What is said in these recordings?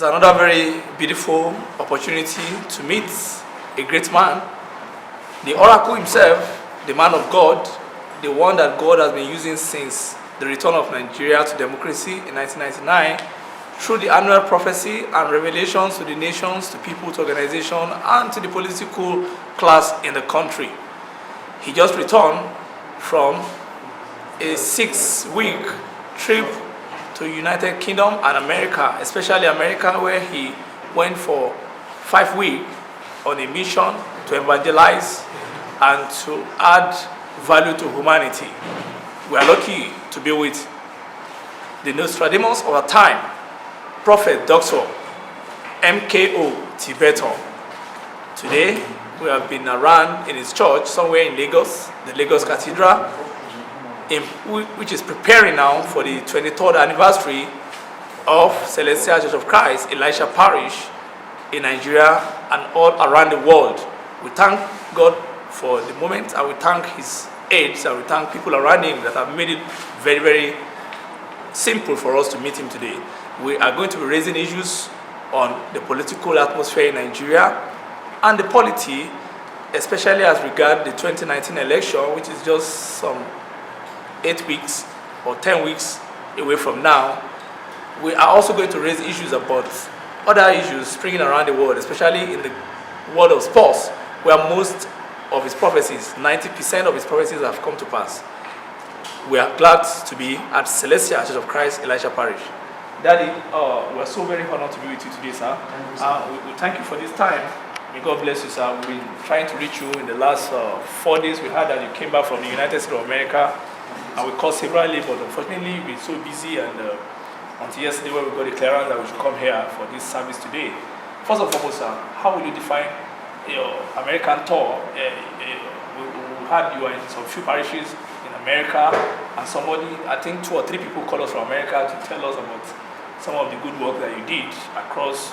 It's another very beautiful opportunity to meet a great man, the oracle himself, the man of God, the one that God has been using since the return of Nigeria to democracy in 1999, through the annual prophecy and revelations to the nations, to people, to organizations, and to the political class in the country. He just returned from a 6-week trip to United Kingdom and America, especially America, where he went for 5 weeks on a mission to evangelize and to add value to humanity. We are lucky to be with the Nostradamus of our time, Prophet Doctor M.K.O. Tibetan. Today, we have been around in his church somewhere in Lagos, the Lagos Cathedral, which is preparing now for the 23rd anniversary of Celestial Church of Christ, Elisha Parish in Nigeria and all around the world. We thank God for the moment, and we thank his aides, and we thank people around him that have made it very, very simple for us to meet him today. We are going to be raising issues on the political atmosphere in Nigeria and the polity, especially as regard the 2019 election, which is just some 8 weeks or 10 weeks away from now. We are also going to raise issues about other issues springing around the world, especially in the world of sports, where most of his prophecies, 90% of his prophecies have come to pass. We are glad to be at Celestial Church of Christ, Elisha Parish. Daddy, we are so very honored to be with you today, sir. We thank you for this time. May God bless you, sir. We've been trying to reach you in the last 4 days. We heard that you came back from the United States of America, and we called severally, but unfortunately you've been so busy, and until yesterday when we got the clearance that we should come here for this service today. First and foremost, sir, how will you define your American tour? We had you in some few parishes in America, and somebody, I think 2 or 3 people called us from America to tell us about some of the good work that you did across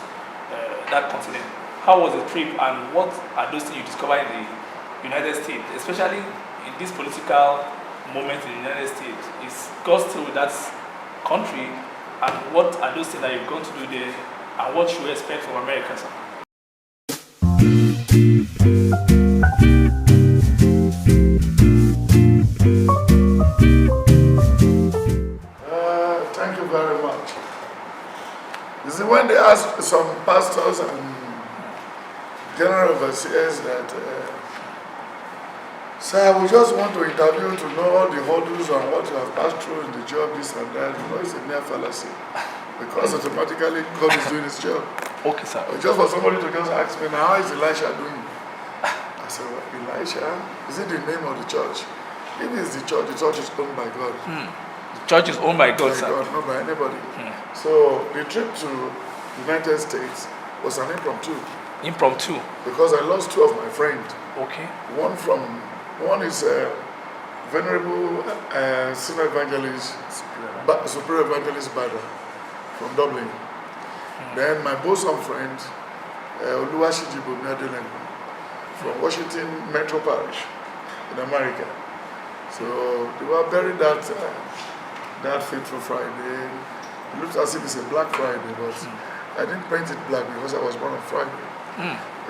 that continent. How was the trip, and what are those things you discovered in the United States, especially in this political moment in the United States? Is God still with that country, and what are those things that you're going to do there, and what should we expect from America, sir? Thank you very much. You see, when they ask some pastors and general overseers that, sir, we just want to interview to know all the hurdles and what you have passed through in the job, this and that, it's a mere fallacy. Because automatically God is doing his job. Okay, sir. But just for somebody to just ask me, now, how is Elisha doing? I said, well, Elisha, is it the name of the church? If it's the church is owned by God. The church is owned by God, sir. God, not by anybody. So the trip to the United States was an impromptu. Impromptu? Because I lost 2 of my friends. Okay. One is Venerable Senior Evangelist, Superior Evangelist Bada from Dublin. Then my bosom friend, Oluwashijibo Miadelengu from Washington Metro Parish in America. So they were buried that fateful Friday. It looked as if it's a Black Friday, but I didn't paint it black because I was born on Friday. I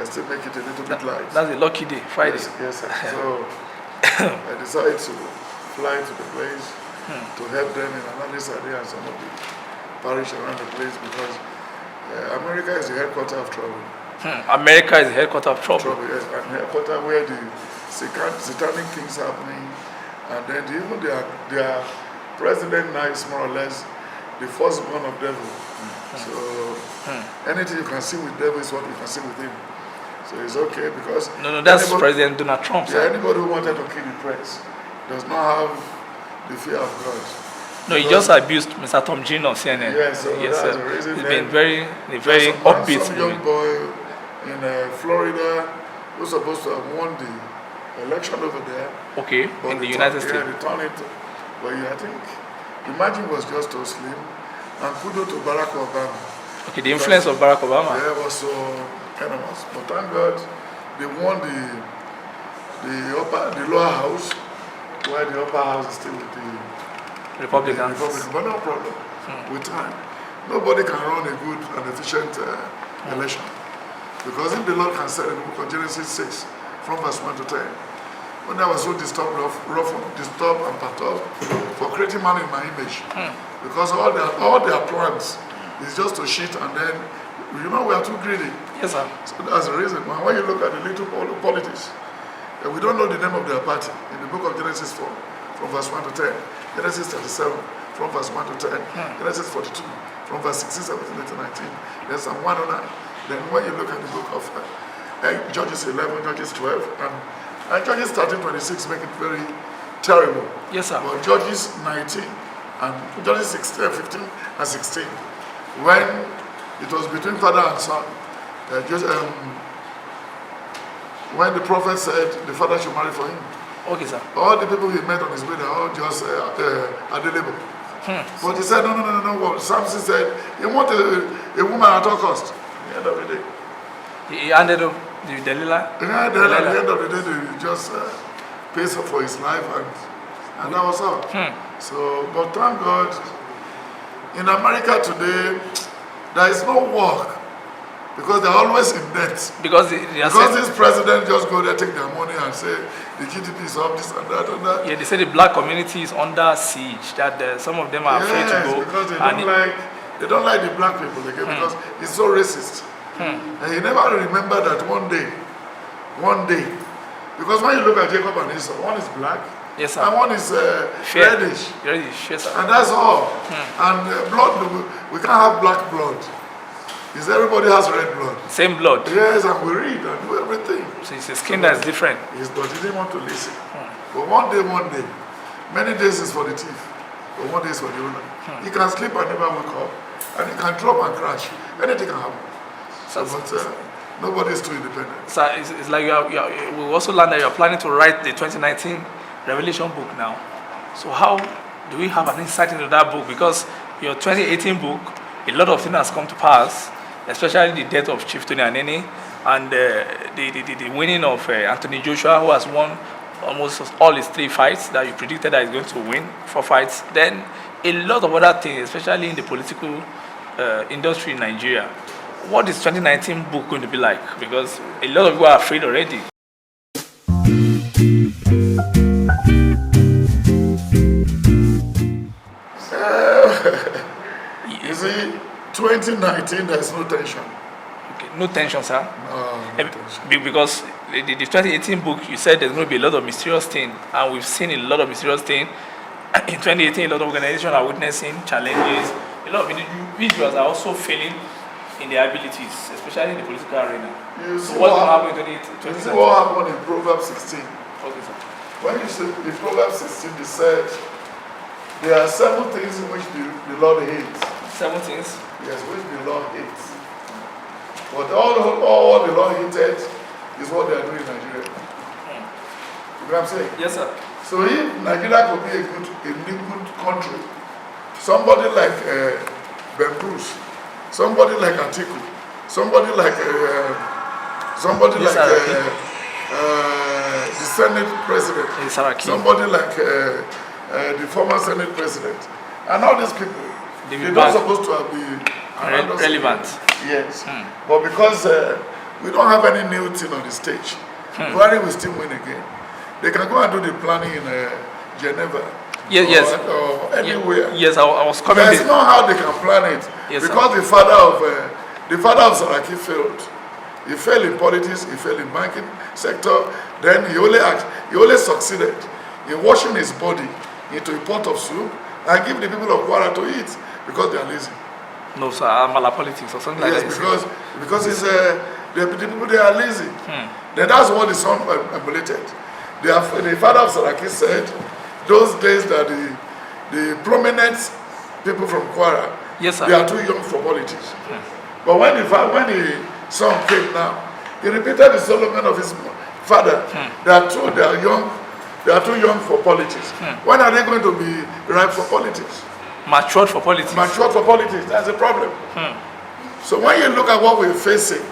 still make it a little bit light. That's a lucky day, Friday. Yes, sir. So I decided to fly to the place to help them in analysis and some of the parish around the place, because America is the headquarters of trouble. America is the headquarters of trouble. Yes, and headquarters where the satanic things happening, and then even their president now is more or less the firstborn of devil. So anything you can see with devil is what you can see with him. So it's okay, because that's President Donald Trump. Yeah, anybody who wanted to kill the press does not have the fear of God. No, he just abused Mr. Tom Jean on CNN. Yes, so yes, that's the reason. He's been very upbeat. Some young boy in Florida who's supposed to have won the election over there. Okay, but in the United States. Yeah, they turned it. But I think the margin was just too slim. And kudos to Barack Obama. Okay, the influence of Barack Obama. Yeah, was so enormous. But thank God they won the lower house, while the upper house is still with the Republicans. But no problem with time. nobody can run a good and efficient election. Because if the Lord can say in the book of Genesis 6, from verse 1 to 10, when I was so disturbed and perturbed for creating man in my image, because all their plans is just to cheat, and then, we are too greedy. Yes, sir. So that's the reason. When you look at the little politics, we don't know the name of their party. In the book of Genesis 4, from verse 1 to 10, Genesis 37, from verse 1 to 10, Genesis 42, from verse 16, 17, 18, 19, there's Psalm 109. Then when you look at the book of Judges 11, Judges 12, and Judges 13, 26 make it very terrible. Yes, sir. But Judges 19 and Judges 16, 15 and 16, when it was between father and son, when the prophet said the father should marry for him, okay, sir. all the people he met on his way, they are all just available. But he said, no. Samson said, he wanted a woman at all cost. At the end of the day. He handed up the Delilah? Yeah, then at the end of the day, they just pays for his life, and that was all. So, but thank God, in America today, there is no work. Because they're always in debt. Because this president just go there, take their money and say the GDP is up, this and that and that. Yeah, they say the black community is under siege, that some of them are afraid to go. Because they don't like the black people again, because it's so racist. And you never remember that one day, because when you look at Jacob and Esau, one is black, yes, sir, and one is reddish. Yes, sir. And that's all. And blood, we can't have black blood. Everybody has red blood. Same blood. Yes, and we read and do everything. So it's a skin that's different. Yes, but he didn't want to listen. But one day, many days is for the thief, but one day is for the owner. He can sleep and never wake up, and he can drop and crash. Anything can happen. But nobody is too independent. So it's like we also learned that you're planning to write the 2019 Revelation book now. So how do we have an insight into that book? Because your 2018 book, a lot of things has come to pass, especially the death of Chief Tony Anene and the winning of Anthony Joshua, who has won almost all his 3 fights that you predicted that he's going to win, 4 fights. Then a lot of other things, especially in the political industry in Nigeria. What is 2019 book going to be like? Because a lot of people are afraid already. You see, 2019, there's no tension. Okay, no tension, sir? No tension. Because the 2018 book, you said there's going to be a lot of mysterious things, and we've seen a lot of mysterious things. In 2018, a lot of organizations are witnessing challenges. A lot of individuals are also failing in their abilities, especially in the political arena. So what's going to happen in 2018? You see what happened in Proverbs 16. Okay, sir. When you see in Proverbs 16, they said, there are 7 things in which the Lord hates. 7 things? Yes, which the Lord hates. But all the Lord hated is what they are doing in Nigeria. You know what I'm saying? Yes, sir. So if Nigeria could be a good country, somebody like Ben Bruce, somebody like Atiku, somebody like the Senate President, somebody like the former Senate President, and all these people, they're not supposed to have been relevant. Yes, but because we don't have any new thing on the stage, Buhari will still win again. They can go and do the planning in Geneva. Yes, or anywhere. Yes, I was coming. There's no how they can plan it. Yes, because the father of Saraki failed. He failed in politics, he failed in banking sector. Then he only succeeded in washing his body into a pot of soup and give the people of Kwara to eat because they are lazy. No, sir, Amala politics or something like that. Yes, because it's the people, they are lazy. Then that's what the son emulated. The father of Saraki said those days that the prominent people from Kwara, yes, sir, they are too young for politics. But when the son came now, he repeated the Solomon of his father. They are too young for politics. When are they going to be ripe for politics? Matured for politics. Matured for politics. That's a problem. So when you look at what we're facing,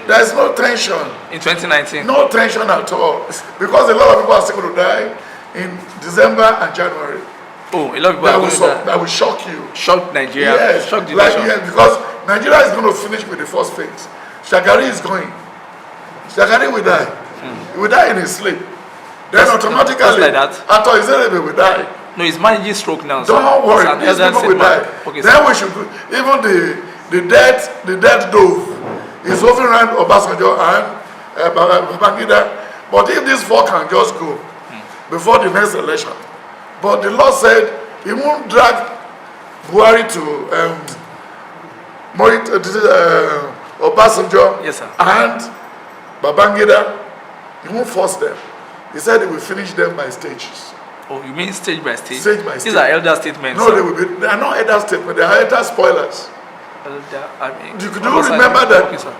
there's no tension. In 2019? No tension at all. Because a lot of people are still going to die in December and January. Oh, a lot of people are going to that will shock you. Shock Nigeria. Yes, Shock the like, nation. yes, because Nigeria is going to finish with the first phase. Shagari is going. Shagari will die. He will die in his sleep. Then automatically, like that. after his enemy will die. No, he's managing stroke now. Don't worry, these people will die. Okay, then we should, even the dead dove is hovering around Obasanjo and Babangida. But if these four can just go before the next election, but the law said he won't drag Buhari to Obasanjo yes, sir. and Babangida. He won't force them. He said he will finish them by stages. Oh, you mean stage by stage? Stage by stage. These are elder statements. No, they are not elder statements. They are elder spoilers. Do you remember that okay, sir.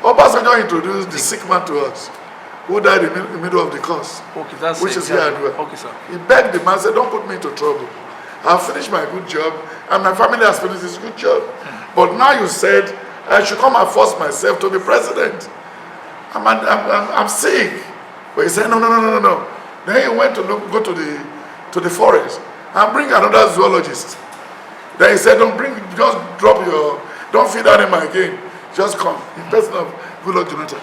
Obasanjo introduced the sick man to us, who died in the middle of the course, okay, that's which is here at work. Okay, sir. He begged the man, said, don't put me into trouble. I've finished my good job, and my family has finished his good job. But now you said I should come and force myself to be president. I'm sick. But he said, no. Then he went to go to the forest and bring another zoologist. Then he said, don't feed animal again. Just come. In person of Goodluck Jonathan.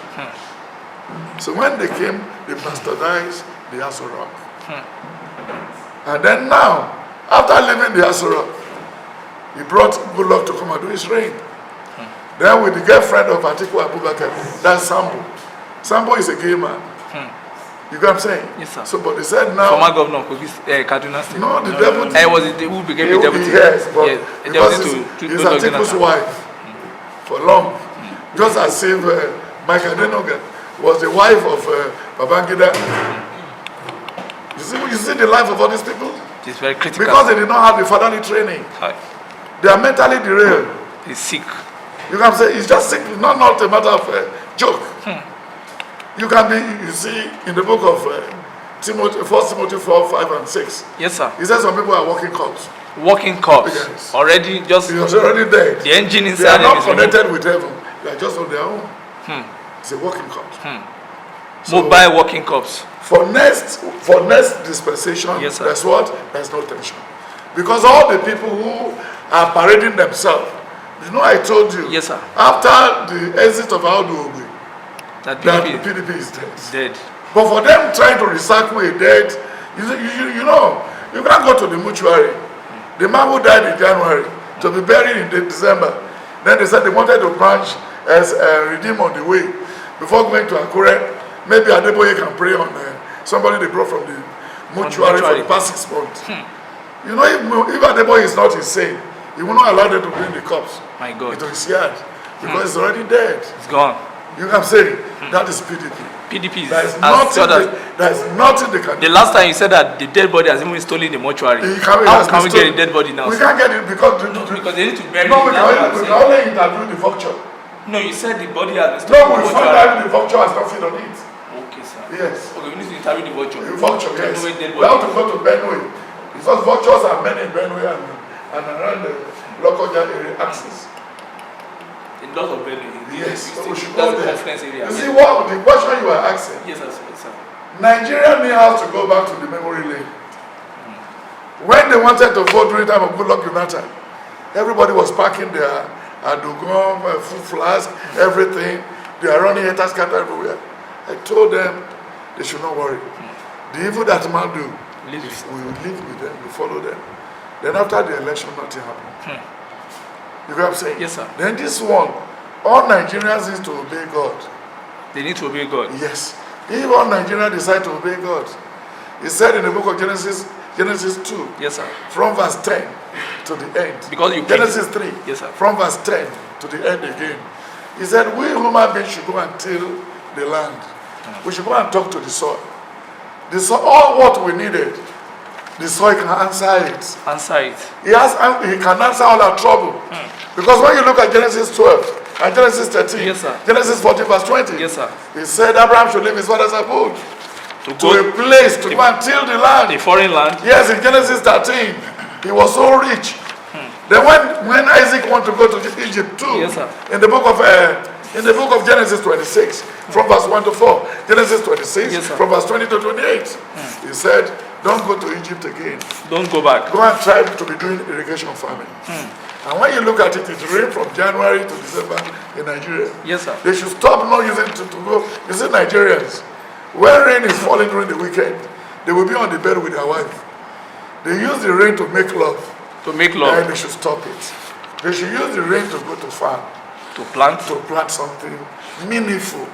So when they came, they bastardized the Aso Rock. And then now, after leaving the Aso Rock, he brought Goodluck to come and do his reign. Then with the girlfriend of Atiku Abubakar, that's Sambo. Sambo is a gay man. You get what I'm saying? Yes, sir. So, but they said now. Former governor of Kaduna State. No, the deputy. Was it who became the deputy? Yes, but yes, because he's Atiku's wife for long. Just as if Michael Denoga was the wife of Babangida. You see the life of all these people? It's very critical. Because they did not have the fatherly training. They are mentally derailed. He's sick. You can say it's just sick, not a matter of joke. You can be, you see, in the book of 1 Timothy 4, 5 and 6. Yes, sir. He says some people are walking corpse. Walking corpse. Yes. Already just. He was already dead. The engine inside they are not connected with heaven. They are just on their own. It's a walking corpse. So, mobile walking corpse. For next dispensation, yes, sir. That's what? There's no tension. Because all the people who are parading themselves, you know, I told you. Yes, sir. After the exit of Audu, that PDP is dead. Dead. But for them trying to recycle a dead, you know, you can't go to the mortuary. The man who died in January to be buried in December. Then they said they wanted to branch as redeem on the way before going to Akure. Maybe Adeboye can pray on somebody they brought from the mortuary for the past 6 months. You know, if Adeboye is not insane, he will not allow them to bring the corpse. My God. Into his yard because it's already dead. It's gone. You can say that is PDP. PDP is. There is nothing they can do. The last time you said that the dead body has even stolen the mortuary. How can we get the dead body now? We can't get it because they need to bury it. No, we can only interview the vulture. No, you said the body has been stolen. No, we found out the vulture has nothing on it. Okay, sir. Yes. Okay, we need to interview the vulture. The vulture, yes. We have to go to Benue. Because vultures are many in Benue and around the local area axis. In lots of Benue. Yes, so we should go there. Conference area. You see what the question you are asking? Yes, sir. Nigeria has to go back to the memory lane. When they wanted to vote during the time of Goodluck Jonathan, everybody was packing their adugon, food flask, everything. They are running haters scatter everywhere. I told them they should not worry. The evil that man do, we will live with them, we follow them. Then after the election, nothing happened. You know what I'm saying? Yes, sir. Then this one, all Nigerians need to obey God. They need to obey God. Yes. If all Nigerians decide to obey God, he said in the book of Genesis 2. Yes, sir. From verse 10 to the end. Because you Genesis 3. Yes, sir. From verse 10 to the end again. He said, we human beings should go and till the land. We should go and talk to the soil. The soil, all what we needed, the soil can answer it. Answer it. He can answer all our trouble. Because when you look at Genesis 12 and Genesis 13, yes, sir. Genesis 14 verse 20, yes, sir. He said Abraham should leave his father's abode to a place to go and till the land. The foreign land. Yes, in Genesis 13, he was so rich. Then when Isaac wanted to go to Egypt too, yes, sir. in the book of Genesis 26, from verse 1 to 4, Genesis 26, yes, from verse 20 to 28, he said, don't go to Egypt again. Don't go back. Go and try to be doing irrigation farming. And when you look at it, it rains from January to December in Nigeria. Yes, sir. They should stop not using to go. You see, Nigerians, when rain is falling during the weekend, they will be on the bed with their wife. They use the rain to make love. To make love. And they should stop it. They should use the rain to go to farm. To plant. To plant something meaningful.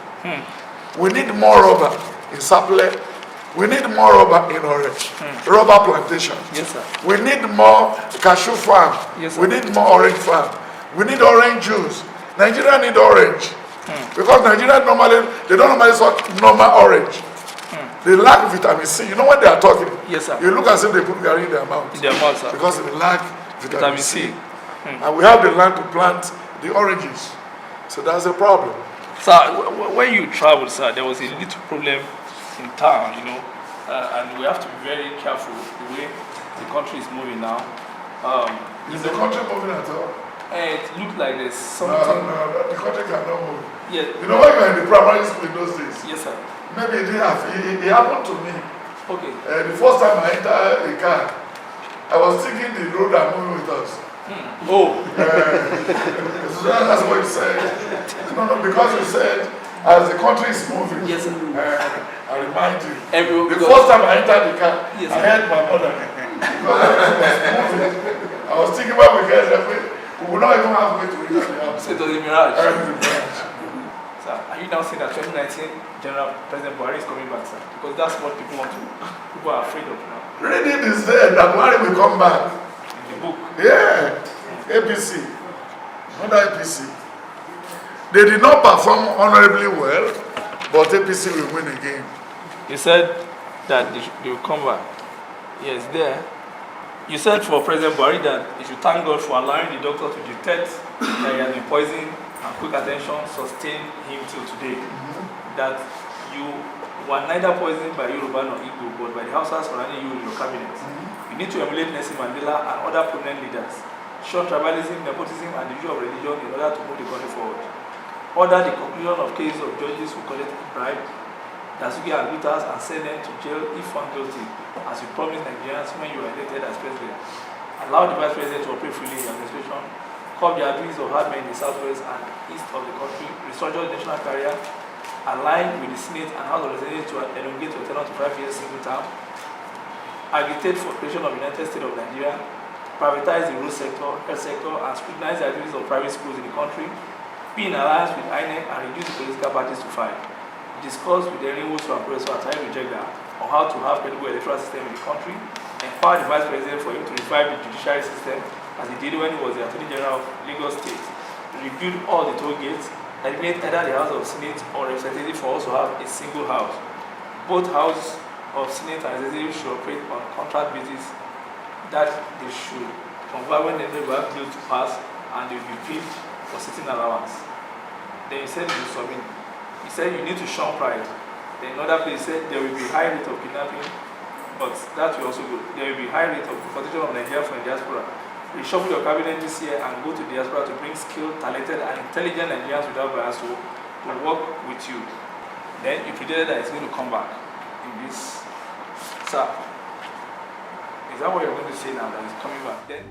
We need more rubber in Sapele. We need more rubber in Orange. Rubber plantation. Yes, sir. We need more cashew farm. Yes, sir. We need more orange farm. We need orange juice. Nigeria need orange. Because Nigeria they don't normally sort normal orange. They lack vitamin C. You know when they are talking? Yes, sir. You look as if they put Gary in their mouth. In their mouth, sir. Because they lack vitamin C. And we have the land to plant the oranges. So that's the problem. Sir, when you travel, sir, there was a little problem in town, you know, and we have to be very careful the way the country is moving now. Is the country moving at all? It looked like there's something. No, the country cannot move. Yeah. You know when you were in the primary school in those days? Yes, sir. Maybe it didn't happen. It happened to me. Okay. The first time I entered a car, I was thinking the road are moving with us. Oh. So that's what you said. No, because you said as the country is moving. Yes, sir. I remind you. The Because first time I entered the car, yes, I heard my mother. I was thinking when we get there, we will not even have way to reach the house. so it was a mirage. I was in the branch. Sir, are you now saying that 2019 General President Buhari is coming back, sir? Because that's what people want to. People are afraid of now. Reading is there that Buhari will come back. In the book. Yeah, APC, under APC. They did not perform honorably well, but APC will win again. You said that they will come back. Yes, there. You said for President Buhari that he should thank God for allowing the doctor to detect that he has been poisoned and quick attention sustained him till today. That you were neither poisoned by Yoruba nor Igbo, but by the Hausas surrounding you in your cabinet. You need to emulate Nelson Mandela and other prominent leaders. Shun tribalism, nepotism, and the use of religion in order to move the country forward. Order the conclusion of cases of judges who collected bribe, Dasuki and Reuters, and send them to jail if found guilty, as you promised Nigerians when you were elected as president. Allow the vice president to operate freely in the administration. Curb the abuse of hard men in the southwest and east of the country. Restructure the national career. Align with the Senate and House of Representatives to elongate to a tenure to 5 years single term. Agitate for creation of United States of Nigeria. Privatize the road sector, health sector, and scrutinize the activities of private schools in the country. Be in alliance with INEC and reduce the political parties to 5. Discuss with the Enriwood and Professor Atari Rejega on how to have credible electoral system in the country. Empower the Vice President for him to revive the judiciary system as he did when he was the Attorney General of Lagos State. Rebuild all the toll gates. Eliminate either the House of Senate or Representative for us to have a single house. Both House of Senate and Representative should operate on contract basis, that they should convert when they have bill to pass and they will be paid for sitting allowance. Then he said you submit. He said you need to shun pride. Then another place said there will be high rate of kidnapping, but that will also go. There will be high rate of deportation of Nigeria from the diaspora. Reshuffle your cabinet this year and go to the diaspora to bring skilled, talented, and intelligent Nigerians without bias to work with you. Then you predicted that it's going to come back in this. Sir, is that what you're going to say now, that it's coming back? Then